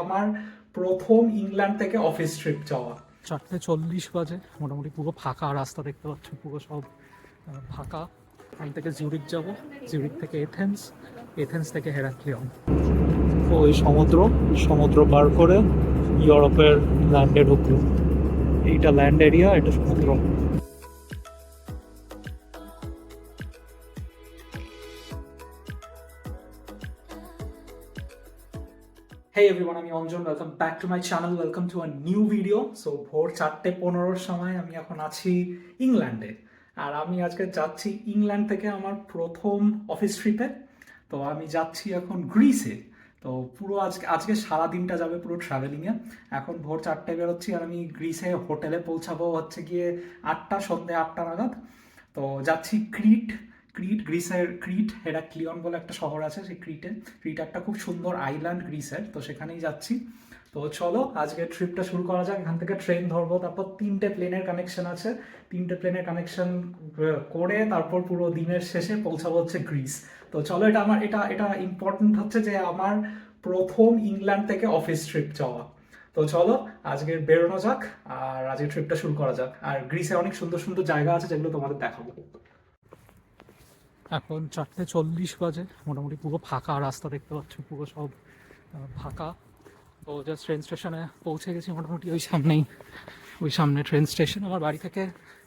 আমার প্রথম ইংল্যান্ড থেকে অফিস ট্রিপ যাওয়া। 4:40 বাজে, মোটামুটি পুরো ফাঁকা রাস্তা দেখতে পাচ্ছ, পুরো সব ফাঁকা। এখান থেকে জিউরিক যাব, জিউরিক থেকে এথেন্স, এথেন্স থেকে হেরাক্লিয়ন। ওই সমুদ্র পার করে ইউরোপের ল্যান্ডে ঢুকলো। এইটা ল্যান্ড এরিয়া, এটা সমুদ্র। Hey everyone, আমি Anjan, welcome back to my channel, welcome to a new video. So ভোর 4:15 সময় আমি এখন আছি ইংল্যান্ডে, আর আমি আজকে যাচ্ছি ইংল্যান্ড থেকে আমার প্রথম অফিস ট্রিপে। তো আমি যাচ্ছি এখন গ্রিসে। তো পুরো আজকে সারা দিনটা যাবে পুরো ট্রাভেলিংয়ে। এখন ভোর 4টায় বেরোচ্ছি, আর আমি গ্রিসে হোটেলে পৌঁছাবো হচ্ছে গিয়ে সন্ধ্যে 8টা নাগাদ। তো যাচ্ছি গ্রিসের ক্রিট, হেরাক্লিয়ন বলে একটা শহর আছে, সেই ক্রিট একটা খুব সুন্দর আইল্যান্ড গ্রিসের, তো সেখানেই যাচ্ছি। তো চলো আজকে ট্রিপটা শুরু করা যাক। এখান থেকে ট্রেন ধরবো, তারপর 3টে প্লেনের কানেকশন আছে, 3টে প্লেনের কানেকশন করে তারপর পুরো দিনের শেষে পৌঁছাবো হচ্ছে গ্রিস। তো চলো, এটা ইম্পর্টেন্ট হচ্ছে যে আমার প্রথম ইংল্যান্ড থেকে অফিস ট্রিপ যাওয়া। তো চলো আজকে বেরোনো যাক, আর আজকে ট্রিপটা শুরু করা যাক। আর গ্রিসে অনেক সুন্দর সুন্দর জায়গা আছে যেগুলো তোমাদের দেখাবো। এখন 4:40 বাজে, মোটামুটি পুরো ফাঁকা রাস্তা দেখতে পাচ্ছ, পুরো সব ফাঁকা। তো জাস্ট ট্রেন স্টেশনে পৌঁছে গেছি মোটামুটি, ওই সামনে ট্রেন স্টেশন। আমার বাড়ি থেকে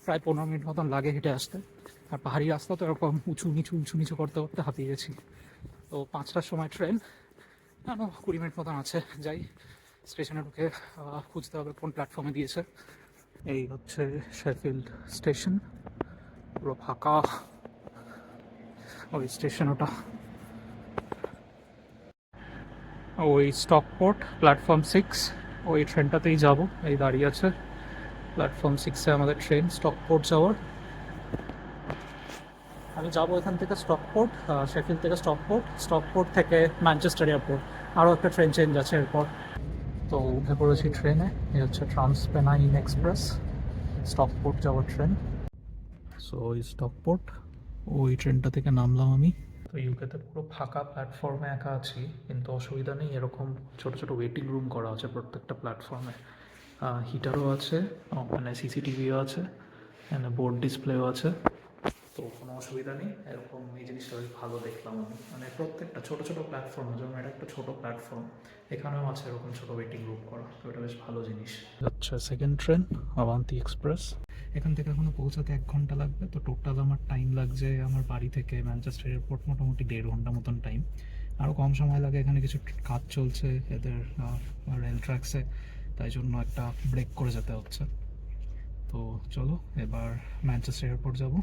প্রায় 15 মিনিট মতন লাগে হেঁটে আসতে। আর পাহাড়ি রাস্তা তো এরকম উঁচু নিচু করতে করতে হাঁপিয়ে গেছি। তো 5টার সময় ট্রেন, 20 মিনিট মতন আছে। যাই স্টেশনে ঢুকে খুঁজতে হবে কোন প্ল্যাটফর্মে দিয়েছে। এই হচ্ছে শেফিল্ড স্টেশন, পুরো ফাঁকা ওই স্টেশন। ওই স্টকপোর্ট প্ল্যাটফর্ম 6, ওই ট্রেনটাতেই যাব। এই দাঁড়িয়ে আছে প্ল্যাটফর্ম 6-এ আমাদের ট্রেন স্টকপোর্ট যাওয়ার। আমি যাবো এখান থেকে স্টকপোর্ট, শেফিল্ড থেকে স্টকপোর্ট থেকে ম্যানচেস্টার এয়ারপোর্ট। আরও একটা ট্রেন চেঞ্জ আছে এরপর। তো উঠে পড়েছি ট্রেনে, এই হচ্ছে ট্রান্সপেনাইন এক্সপ্রেস, স্টকপোর্ট যাওয়ার ট্রেন। সো ওই স্টকপোর্ট, ওই ট্রেনটা থেকে নামলাম আমি। তো ইউকেতে পুরো ফাঁকা প্ল্যাটফর্মে একা আছি, কিন্তু অসুবিধা নেই, এরকম ছোট ছোট ওয়েটিং রুম করা আছে প্রত্যেকটা প্ল্যাটফর্মে। হিটারও আছে, মানে সিসিটিভিও আছে, এখানে বোর্ড ডিসপ্লেও আছে। তো কোনো অসুবিধা নেই, এরকম এই জিনিসটা বেশ ভালো দেখলাম আমি। মানে প্রত্যেকটা ছোট ছোট প্ল্যাটফর্ম, যেমন এটা একটা ছোট প্ল্যাটফর্ম, এখানেও আছে এরকম ছোট ওয়েটিং রুম করা। তো এটা বেশ ভালো জিনিস। আচ্ছা, সেকেন্ড ট্রেন অভান্তি এক্সপ্রেস। এখান থেকে এখনো পৌঁছাতে 1 ঘন্টা লাগবে। তো টোটাল আমার টাইম লাগছে আমার বাড়ি থেকে ম্যানচেস্টার এয়ারপোর্ট মোটামুটি 1.5 ঘন্টা মতন টাইম। আরও কম সময় লাগে, এখানে কিছু কাজ চলছে এদের রেল ট্র্যাক্সে, তাই জন্য একটা ব্রেক করে যেতে হচ্ছে। তো চলো এবার ম্যানচেস্টার এয়ারপোর্ট যাব,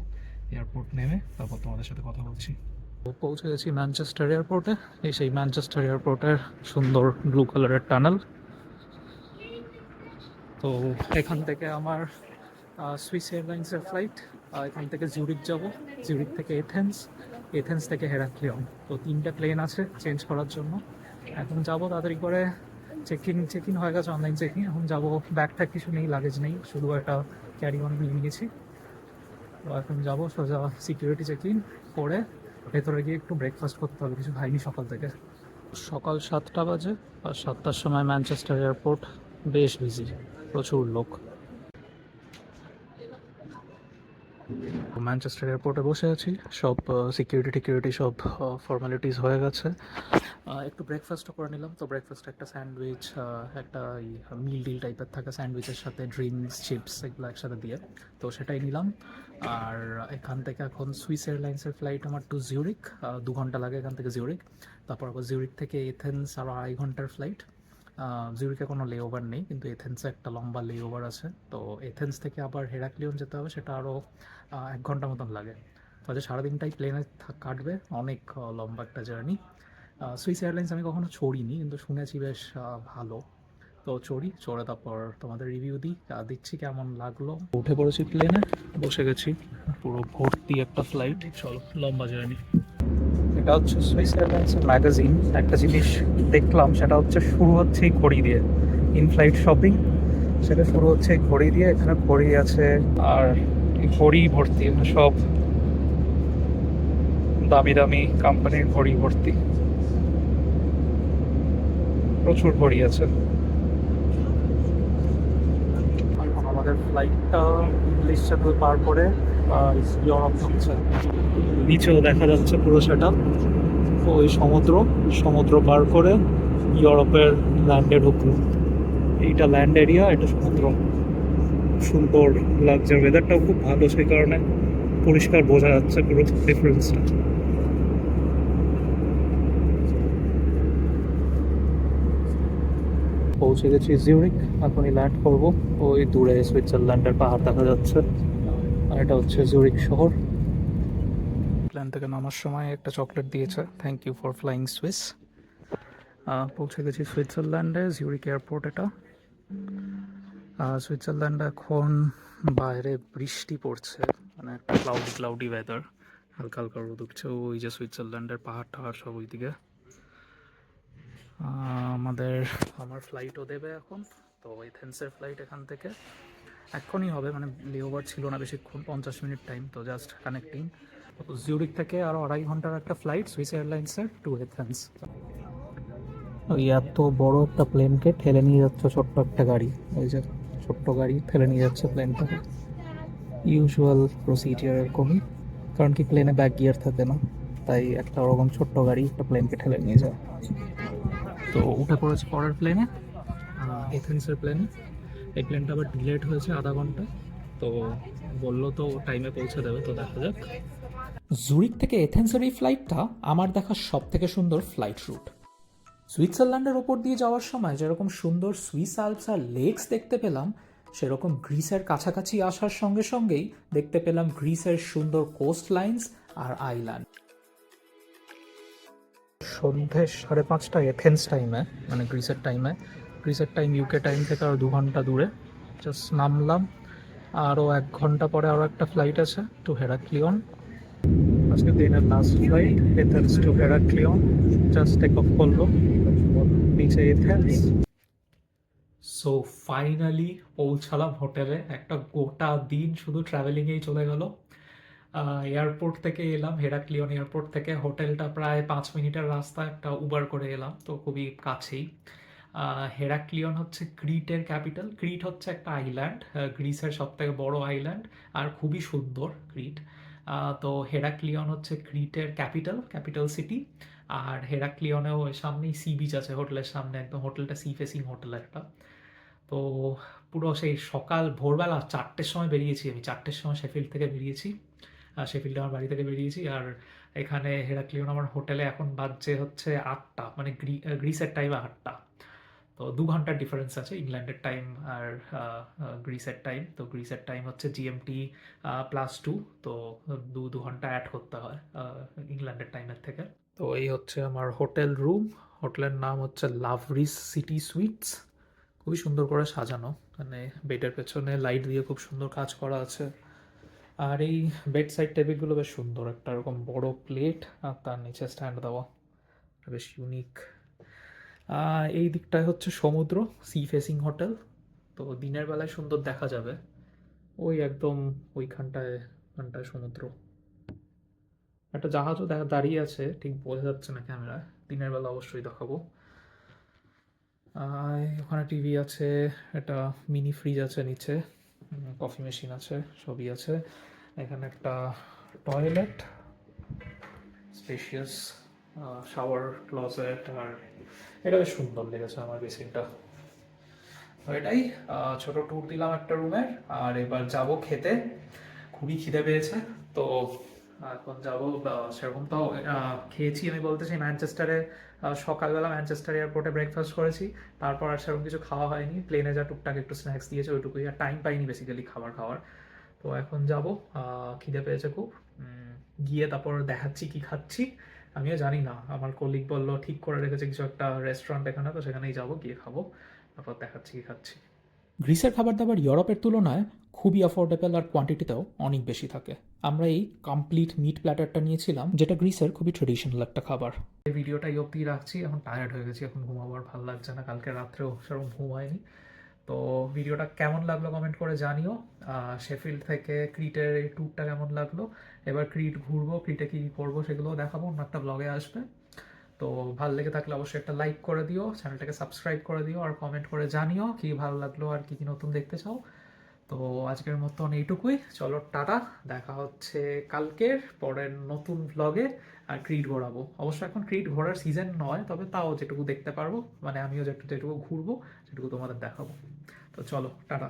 এয়ারপোর্ট নেমে তারপর তোমাদের সাথে কথা বলছি। পৌঁছে গেছি ম্যানচেস্টার এয়ারপোর্টে। এই সেই ম্যানচেস্টার এয়ারপোর্টের সুন্দর ব্লু কালারের টানেল। তো এখান থেকে আমার সুইস এয়ারলাইন্সের ফ্লাইট, এখান থেকে জিউরিক যাব, জিউরিক থেকে এথেন্স থেকে হেরাক্লিয়ন। তো 3টে প্লেন আছে চেঞ্জ করার জন্য। এখন যাব তাড়াতাড়ি করে, চেক ইন হয়ে গেছে, অনলাইন চেক ইন। এখন যাবো, ব্যাগ ট্যাগ কিছু নেই, লাগেজ নেই, শুধু একটা ক্যারি অন নিয়ে নিয়েছি। তো এখন যাবো সোজা সিকিউরিটি চেক ইন করে ভেতরে গিয়ে একটু ব্রেকফাস্ট করতে হবে, কিছু খাইনি সকাল থেকে। সকাল 7টা বাজে, আর 7টার সময় ম্যানচেস্টার এয়ারপোর্ট বেশ বিজি, প্রচুর লোক। ম্যানচেস্টার এয়ারপোর্টে বসে আছি, সব সিকিউরিটি সব ফর্মালিটিস হয়ে গেছে। একটু ব্রেকফাস্টও করে নিলাম। তো ব্রেকফাস্টে একটা স্যান্ডউইচ, একটা মিল ডিল টাইপের থাকে স্যান্ডউইচের সাথে ড্রিঙ্কস, চিপস এগুলো একসাথে দিয়ে, তো সেটাই নিলাম। আর এখান থেকে এখন সুইস এয়ারলাইন্সের ফ্লাইট আমার টু জিউরিক, 2 ঘন্টা লাগে এখান থেকে জিউরিক। তারপর আবার জিউরিক থেকে এথেন্স, আরও 2.5 ঘন্টার ফ্লাইট। জিউরিকে কোনো লে ওভার নেই, কিন্তু এথেন্সে একটা লম্বা লে ওভার আছে। তো এথেন্স থেকে আবার হেরাক্লিয়ন যেতে হবে, সেটা আরও 1 ঘন্টা মতন লাগে। তো সারাদিনটাই প্লেনে কাটবে, অনেক লম্বা একটা জার্নি। সুইস এয়ারলাইন্স আমি কখনো চড়িনি, কিন্তু শুনেছি বেশ ভালো। তো চড়ে তারপর তোমাদের রিভিউ দিচ্ছি কেমন লাগলো। উঠে পড়েছি প্লেনে, বসে গেছি, পুরো ভর্তি একটা ফ্লাইট। চলো, লম্বা জার্নি। এটা হচ্ছে সুইস এয়ারলাইন্সের ম্যাগাজিন। একটা জিনিস দেখলাম, সেটা হচ্ছে শুরু হচ্ছে এই ঘড়ি দিয়ে, ইন ফ্লাইট শপিং, সেটা শুরু হচ্ছে এই ঘড়ি দিয়ে। এখানে ঘড়ি আছে, আর ঘড়ি ভর্তি, সব দামি দামি কোম্পানির ঘড়ি ভর্তি। প্রচুর ভরি আছে। এখন আমাদের ফ্লাইটটা ইংলিশ চ্যানেল পার করে ইউরোপ ঢুকছে। নিচেও দেখা যাচ্ছে পুরো সেটা, ওই সমুদ্র, সমুদ্র পার করে ইউরোপের ল্যান্ডে ঢুকলো। এইটা ল্যান্ড এরিয়া, এটা সমুদ্র। সুন্দর লাগছে, ওয়েদারটাও খুব ভালো, সেই কারণে পরিষ্কার বোঝা যাচ্ছে পুরো ডিফারেন্সটা। পৌঁছে গেছি জিউরিক, এখনই ল্যান্ড করবো। ওই দূরে সুইজারল্যান্ডের পাহাড় দেখা যাচ্ছে, আর এটা হচ্ছে জিউরিক শহর। প্লেন থেকে নামার সময় একটা চকলেট দিয়েছে, thank you for flying Swiss. পৌঁছে গেছি সুইজারল্যান্ডে, জিউরিক এয়ারপোর্ট এটা। সুইজারল্যান্ডে এখন বাইরে বৃষ্টি পড়ছে, মানে একটা ক্লাউডি ক্লাউডি ওয়েদার, হালকা হালকা রোদ উঠছে। ওই যে সুইজারল্যান্ডের পাহাড় টাহাড় সব ওইদিকে। আমার ফ্লাইটও দেবে এখন, তো এথেন্সের ফ্লাইট এখান থেকে এখনই হবে, মানে লেওভার ছিল না বেশিক্ষণ, 50 মিনিট টাইম, তো জাস্ট কানেক্টিং। জিউরিক থেকে আরও 2.5 ঘন্টার একটা ফ্লাইট সুইস এয়ারলাইন্সের টু এথেন্স। ওই এত বড় একটা প্লেনকে ঠেলে নিয়ে যাচ্ছে ছোট্ট একটা গাড়ি, ওই যে ছোট্ট গাড়ি ঠেলে নিয়ে যাচ্ছে প্লেনটাকে। ইউজুয়াল প্রসিডিওর এরকমই, কারণ কি প্লেনে ব্যাক গিয়ার থাকে না, তাই একটা ওরকম ছোট্ট গাড়ি একটা প্লেনকে ঠেলে নিয়ে যায়। তো উঠে পড়েছে পরের প্লেনে, এথেন্সের প্লেনে। এই প্লেনটা আবার ডিলেট হয়েছে আধা ঘন্টা, তো বললো তো টাইমে পৌঁছে দেবে, তো দেখা যাক। জুরিক থেকে এথেন্সের এই ফ্লাইটটা আমার দেখা সব থেকে সুন্দর ফ্লাইট রুট। সুইজারল্যান্ডের ওপর দিয়ে যাওয়ার সময় যেরকম সুন্দর সুইস আলপস আর লেকস দেখতে পেলাম, সেরকম গ্রিসের কাছাকাছি আসার সঙ্গে সঙ্গেই দেখতে পেলাম গ্রিসের সুন্দর কোস্ট লাইন্স আর আইল্যান্ড। সন্ধ্যে 5:30 এথেন্স টাইমে, মানে গ্রিসের টাইমে, গ্রিসের টাইম ইউকে টাইম থেকে আরও 2 ঘন্টা দূরে। জাস্ট নামলাম, আরও 1 ঘন্টা পরে আরও একটা ফ্লাইট আছে টু হেরাক্লিয়ন। আজকে দিনের last flight Athens to Heraklion, just take off করলো, নিচে এথেন্স। সো ফাইনালি পৌঁছালাম হোটেলে। একটা গোটা দিন শুধু ট্রাভেলিংয়েই চলে গেল। এয়ারপোর্ট থেকে এলাম, হেরাক্লিয়ন এয়ারপোর্ট থেকে হোটেলটা প্রায় 5 মিনিটের রাস্তা, একটা উবার করে এলাম, তো খুবই কাছেই। হেরাক্লিয়ন হচ্ছে ক্রিটের ক্যাপিটাল। ক্রিট হচ্ছে একটা আইল্যান্ড, গ্রিসের সব থেকে বড় আইল্যান্ড, আর খুবই সুন্দর ক্রিট। তো হেরাক্লিয়ন হচ্ছে ক্রিটের ক্যাপিটাল সিটি। আর হেরাক্লিয়নেও সামনেই সি বিচ আছে হোটেলের সামনে, একদম হোটেলটা সি ফেসিং হোটেল একটা। তো পুরো সেই সকাল ভোরবেলা 4টের সময় বেরিয়েছি আমি, 4টের সময় শেফিল্ড থেকে বেরিয়েছি, শেফিল্ডে আমার বাড়ি থেকে বেরিয়েছি। আর এখানে হেরাক্লিয়ন আমার হোটেলে এখন বাজছে হচ্ছে 8টা, মানে গ্রিসের টাইমে 8টা। তো 2 ঘন্টার ডিফারেন্স আছে ইংল্যান্ডের টাইম আর গ্রিসের টাইম। তো গ্রিসের টাইম হচ্ছে জিএমটি +2, তো দু ঘন্টা অ্যাড করতে হয় ইংল্যান্ডের টাইমের থেকে। তো এই হচ্ছে আমার হোটেল রুম। হোটেলের নাম হচ্ছে লাভরিস সিটি সুইটস। খুবই সুন্দর করে সাজানো, মানে বেডের পেছনে লাইট দিয়ে খুব সুন্দর কাজ করা আছে। আর এই বেড সাইড টেবিলগুলো বেশ সুন্দর, একটা এরকম বড় প্লেট আর তার নিচে স্ট্যান্ড দেওয়া, বেশ ইউনিক। এই দিকটায় হচ্ছে সমুদ্র, সি ফেসিং হোটেল, তো দিনের বেলায় সুন্দর দেখা যাবে। ওই একদম ওইখানটায় সমুদ্র। একটা জাহাজও দাঁড়িয়ে আছে, ঠিক বোঝা যাচ্ছে না ক্যামেরায়, দিনের বেলা অবশ্যই দেখাবো। ওখানে টিভি আছে, একটা মিনি ফ্রিজ আছে নিচে, কফি মেশিন আছে, সবই আছে। এখানে একটা টয়লেট, স্পেশিয়াস শাওয়ার ক্লজেট, আর এটা বেশ সুন্দর লেগেছে আমার বেসিনটা। তো এটাই ছোট ট্যুর দিলাম একটা রুমের। আর এবার যাব খেতে, খুবই খিদে পেয়েছে, তো এখন যাব। সেরকম তো খেয়েছি আমি বলতে চাই ম্যানচেস্টারে, সকালবেলা ম্যানচেস্টার এয়ারপোর্টে ব্রেকফাস্ট করেছি, তারপর আর সেরকম কিছু খাওয়া হয়নি। প্লেনে যা টুকটাক একটু স্ন্যাক্স দিয়েছে ওইটুকুই, আর টাইম পাইনি বেসিক্যালি খাবার খাওয়ার। তো এখন যাব, খিদে পেয়েছে খুব। গিয়ে তারপর দেখাচ্ছি কি খাচ্ছি। আমিও জানি না, আমার কলিগ বললো ঠিক করে রেখেছে কিছু একটা রেস্টুরেন্ট এখানে, তো সেখানেই যাবো, গিয়ে খাবো, তারপর দেখাচ্ছি কি খাচ্ছি। গ্রিসের খাবার দাবার ইউরোপের তুলনায় খুবই অ্যাফোর্ডেবল আর কোয়ান্টিটিতেও অনেক বেশি থাকে। আমরা এই কমপ্লিট মিট প্ল্যাটারটা নিয়েছিলাম, যেটা গ্রিসের খুবই ট্রেডিশনাল একটা খাবার। এই ভিডিওটা এই অবধি রাখছি, এখন টায়ার্ড হয়ে গেছি, এখন ঘুমাবার ভালো লাগছে না, কালকে রাত্রেও সেরকম ঘুম হয়নি। তো ভিডিওটা কেমন লাগলো কমেন্ট করে জানিও। শেফিল্ড থেকে ক্রিটের এই ট্যুরটা কেমন লাগলো। এবার ক্রিট ঘুরবো, ক্রিটে কী করবো সেগুলোও দেখাবো, অন্য একটা ব্লগে আসবে। তো ভালো লেগে থাকলে অবশ্যই একটা লাইক করে দিও, চ্যানেলটাকে সাবস্ক্রাইব করে দিও, আর কমেন্ট করে জানিও কি ভালো লাগলো আর কি কি নতুন দেখতে চাও। তো আজকের মতন এইটুকুই, চলো টাটা, দেখা হচ্ছে কালকের পরের নতুন ভ্লগে। আর ক্রিট ঘোরাবো অবশ্য, এখন ক্রিট ঘোরার সিজন নয়, তবে তাও যেটুকু দেখতে পারবো, মানে আমিও যেটুকু ঘুরবো সেটুকু তোমাদের দেখাবো। তো চলো টাটা।